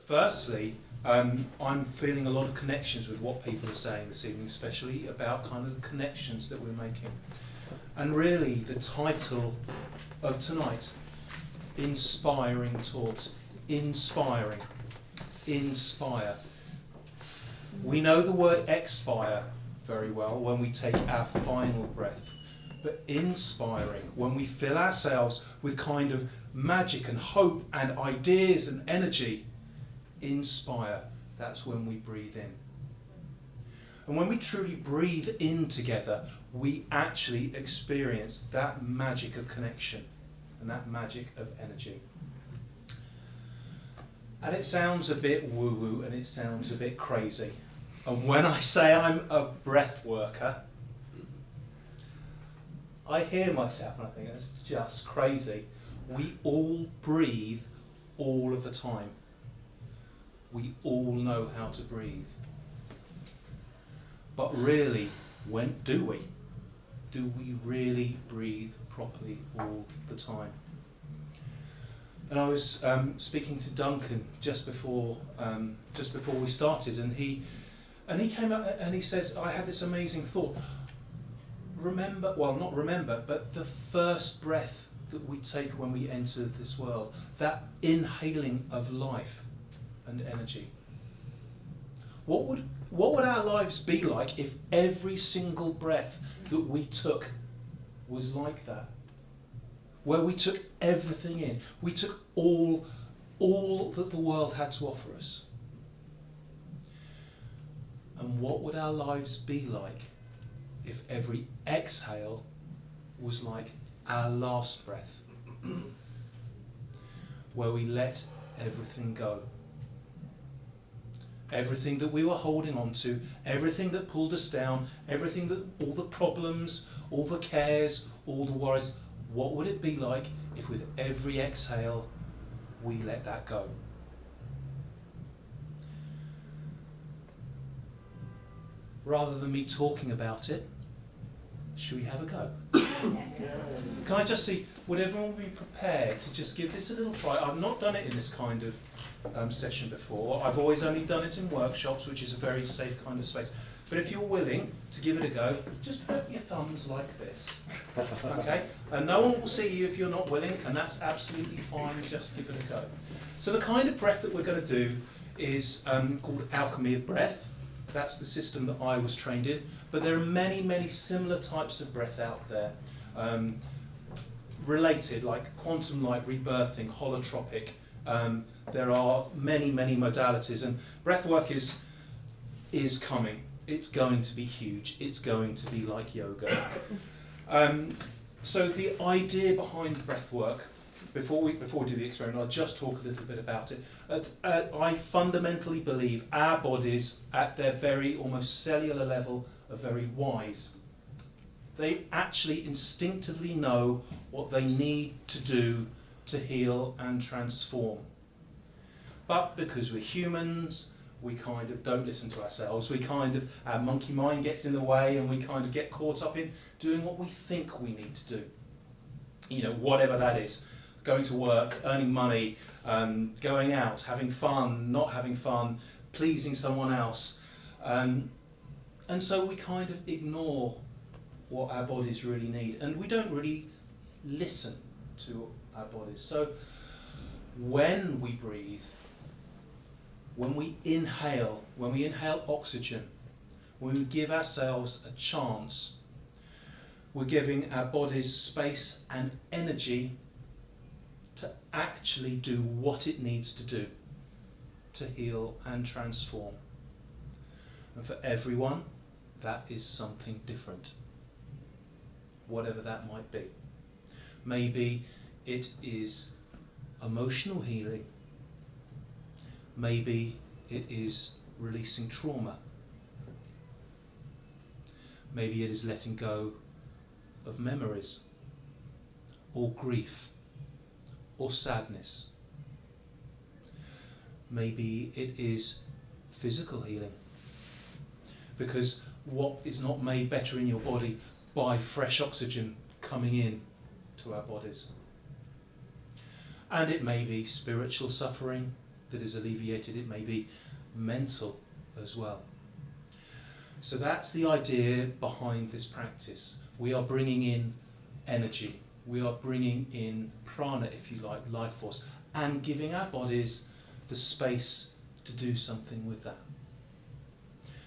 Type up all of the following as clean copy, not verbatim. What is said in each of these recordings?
firstly, I'm feeling a lot of connections with what people are saying this evening, especially about kind of the connections that we're making. And really, the title of tonight, Inspiring Talks. Inspiring. Inspire. We know the word expire very well when we take our final breath. But inspiring, when we fill ourselves with kind of magic and hope and ideas and energy, inspire, that's when we breathe in. And when we truly breathe in together, we actually experience that magic of connection and that magic of energy. And it sounds a bit woo-woo and it sounds a bit crazy. And when I say I'm a breath worker, I hear myself and I think that's just crazy. We all breathe all of the time. We all know how to breathe. But really, when do we? Do we really breathe properly all the time? And I was speaking to Duncan just before we started, and he came up and he says, I had this amazing thought. Not remember, but the first breath that we take when we enter this world, that inhaling of life and energy. What would our lives be like if every single breath that we took was like that? Where we took everything in. We took all that the world had to offer us. And what would our lives be like if every exhale was like our last breath? Where we let everything go. Everything that we were holding on to, everything that pulled us down, all the problems, all the cares, all the worries. What would it be like if with every exhale we let that go? Rather than me talking about it, should we have a go? Can I just see, would everyone be prepared to just give this a little try? I've not done it in this kind of session before. I've always only done it in workshops, which is a very safe kind of space. But if you're willing to give it a go, just put up your thumbs like this. Okay? And no one will see you if you're not willing, and that's absolutely fine, just give it a go. So the kind of breath that we're going to do is called Alchemy of Breath. That's the system that I was trained in. But there are many, many similar types of breath out there. Related, like quantum light, rebirthing, holotropic. There are many, many modalities. And breathwork is coming. It's going to be huge. It's going to be like yoga. So the idea behind breathwork, before we do the experiment, I'll just talk a little bit about it. I fundamentally believe our bodies, at their very almost cellular level, are very wise. They actually instinctively know what they need to do to heal and transform. But because we're humans, we kind of don't listen to ourselves. Our monkey mind gets in the way and we kind of get caught up in doing what we think we need to do. You know, whatever that is. Going to work, earning money, going out, having fun, not having fun, pleasing someone else. And so we kind of ignore what our bodies really need. And we don't really listen to our bodies. So when we breathe, when we inhale oxygen, when we give ourselves a chance, we're giving our bodies space and energy to actually do what it needs to do to heal and transform. And for everyone, that is something different, whatever that might be. Maybe it is emotional healing. Maybe it is releasing trauma. Maybe it is letting go of memories, or grief, or sadness. Maybe it is physical healing. Because what is not made better in your body by fresh oxygen coming in to our bodies? And it may be spiritual suffering, that is alleviated. It may be mental as well. So that's the idea behind this practice. We are bringing in energy. We are bringing in prana, if you like, life force, and giving our bodies the space to do something with that.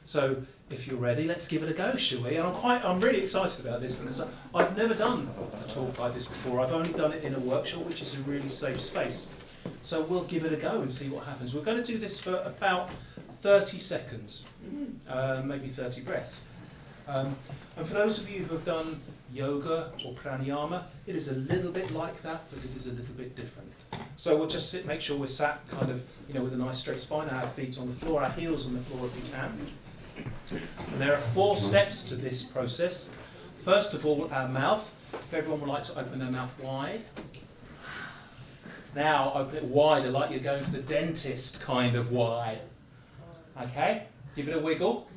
So if you're ready, let's give it a go, shall we? And I'm really excited about this because I've never done a talk like this before. I've only done it in a workshop, which is a really safe space. So we'll give it a go and see what happens. We're going to do this for about 30 seconds, maybe 30 breaths. And for those of you who have done yoga or pranayama, it is a little bit like that, but it is a little bit different. So we'll just make sure we're sat kind of, with a nice straight spine, our feet on the floor, our heels on the floor if we can. And there are 4 steps to this process. First of all, our mouth. If everyone would like to open their mouth wide. Now open it wider, like you're going to the dentist kind of wide. Okay, give it a wiggle.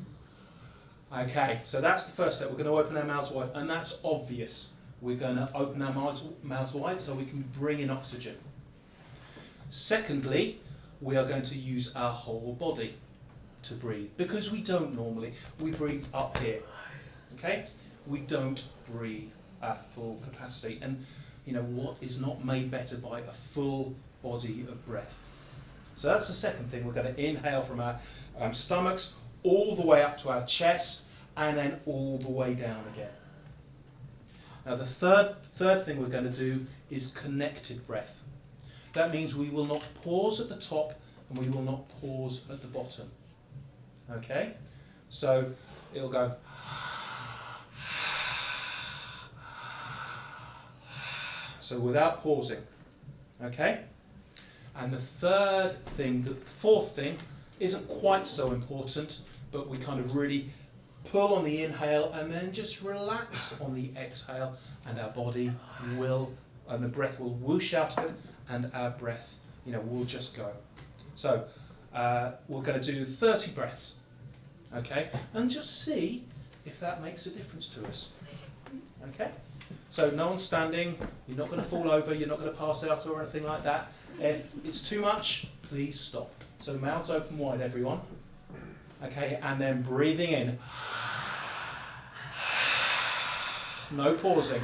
Okay, so that's the first step. We're going to open our mouths wide, and that's obvious. We're going to open our mouths wide so we can bring in oxygen. Secondly, we are going to use our whole body to breathe, because we don't normally. We breathe up here, okay? We don't breathe at full capacity, and what is not made better by a full body of breath. So that's the second thing. We're going to inhale from our stomachs all the way up to our chest, and then all the way down again. Now the third thing we're going to do is connected breath. That means we will not pause at the top and we will not pause at the bottom. Okay? So it'll go so without pausing. Okay? And the fourth thing isn't quite so important, but we kind of really pull on the inhale and then just relax on the exhale, and our body and the breath will whoosh out of it, and our breath, will just go. So we're going to do 30 breaths, okay? And just see if that makes a difference to us, okay? So no one's standing, you're not going to fall over, you're not going to pass out or anything like that. If it's too much, please stop. So mouths open wide, everyone. Okay, and then breathing in. No pausing.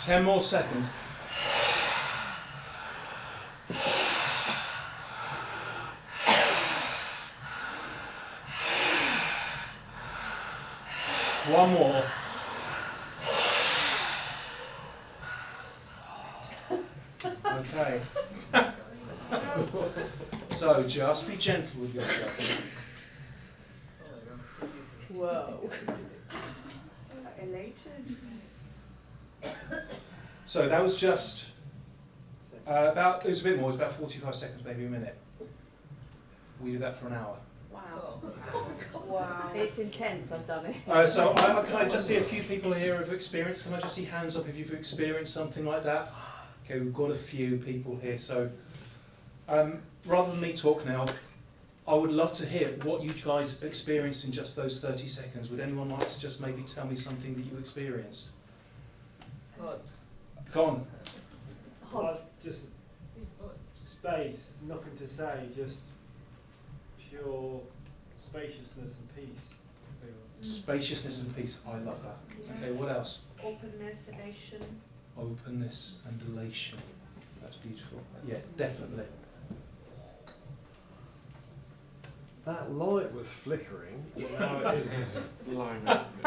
Ten more seconds. One more. Okay. So just be gentle with yourself. Whoa. Elated. So that was just it was a bit more, it was about 45 seconds, maybe a minute. We did that for an hour. Wow. Wow. It's intense, I've done it. So can I just see a few people here who've experienced, can I just see hands up if you've experienced something like that? Okay, we've got a few people here, so rather than me talk now, I would love to hear what you guys experienced in just those 30 seconds. Would anyone like to just maybe tell me something that you experienced? Go on. Just space, nothing to say, just pure spaciousness and peace. Spaciousness and peace, I love that. Okay, what else? Openness, elation. Openness and elation. That's beautiful. Yeah, definitely. That light was flickering. No, it isn't. Blimey. I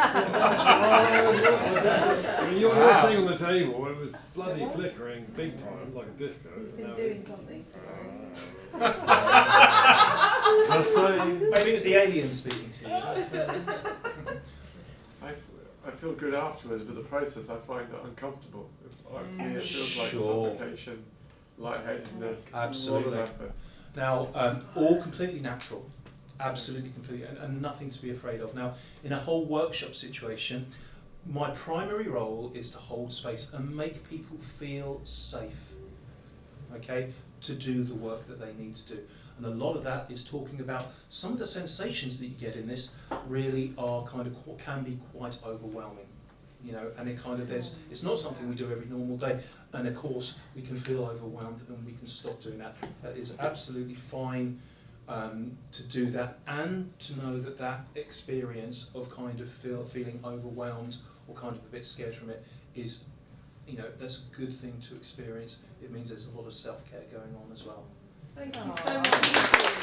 mean, you're sitting on the table, it was bloody flickering big time, like a disco. He's been No, doing something. Just saying. Maybe it was the alien speaking to you. I feel good afterwards, but the process I find it uncomfortable. To me, it feels like Sure. suffocation, lightheadedness, Absolutely. a lot of effort. Now, all completely natural, absolutely completely, and nothing to be afraid of. Now, in a whole workshop situation, my primary role is to hold space and make people feel safe, okay, to do the work that they need to do. And a lot of that is talking about some of the sensations that you get in this really are kind of can be quite overwhelming, you know, and it kind of it's not something we do every normal day, and of course we can feel overwhelmed and we can stop doing that. That is absolutely fine to do that, and to know that that experience of kind of feeling overwhelmed or kind of a bit scared from it is, you know, that's a good thing to experience. It means there's a lot of self-care going on as well. Thank you so much.